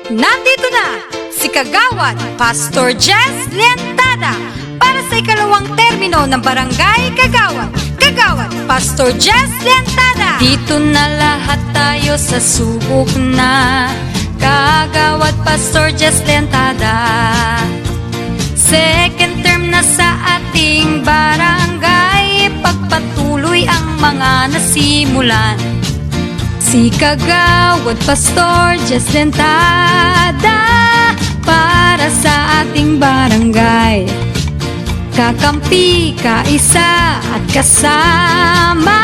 Nandito na si Kagawad Pastor Jess Lientada para sa ikalawang termino ng Barangay Kagawad. Kagawad Pastor Jess Lientada. Dito na lahat tayo sa subok na. Kagawad Pastor Jess Lientada. Second term na sa ating barangay, pagpatuloy ang mga nasimulan. Si Kagawad Pastor Jess Lientada para sa ating barangay. Kakampi, kaisa at kasama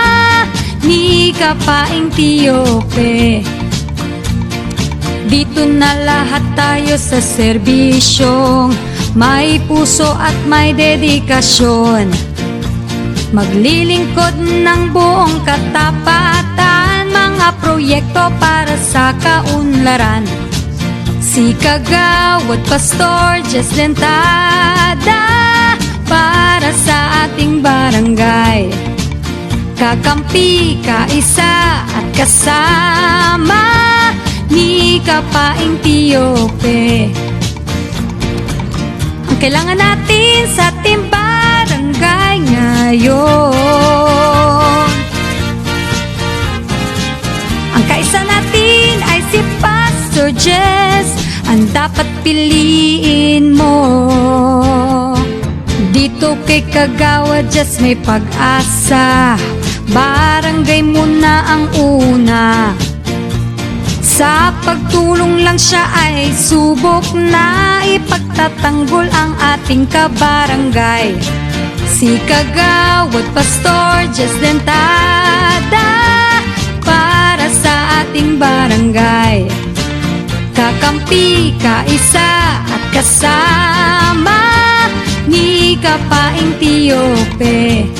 ni Kapaing Tiope. Dito na lahat tayo sa serbisyong may puso at may dedikasyon. Maglilingkod ng buong katapatan, mga proyekto para sa kaunlaran. Si Kagawad Pastor Jess Lientada para sa ating barangay. Kakampi, kaisa at kasama ni Kapaing Tiope. Ang kailangan natin sa ating barangay ngayon, ang kaisa natin ay si Pastor Jess, ang dapat piliin mo. Dito kay Kagawad Jess may pag-asa, barangay mo na ang una. Sa pagtulong lang siya ay subok na ipagtatanggol ang ating kabarangay. Si Kagawad Pastor Jess Lientada para sa ating barangay. Kakampi, kaisa at kasama ni Kapaing Tiope.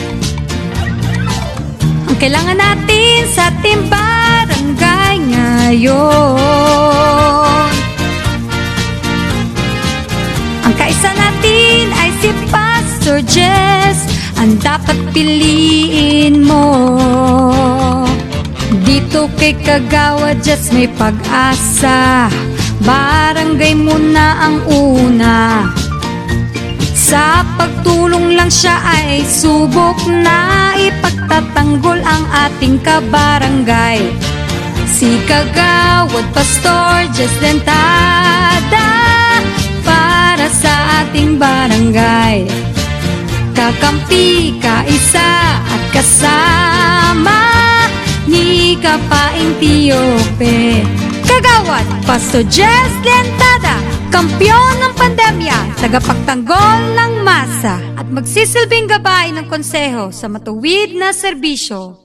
Ang kailangan natin sa ating barangay ngayon, ang kaisa natin ay si Pastor Jess, ang dapat piliin mo. Dito kay Kagawad Jess may pag-asa, barangay mo na ang una. Sa pagtulong lang siya ay subok na ipagtatanggol ang ating kabarangay. Si Kagawad Pastor Jess Lientada para sa ating barangay. Kakampi, kaisa at kasama ni Kapaing Tiope. Kagawad Pastor Jess Lientada, kampyon ng pandemya, tagapagtanggol ng masa at magsisilbing gabay ng konseho sa matuwid na serbisyo.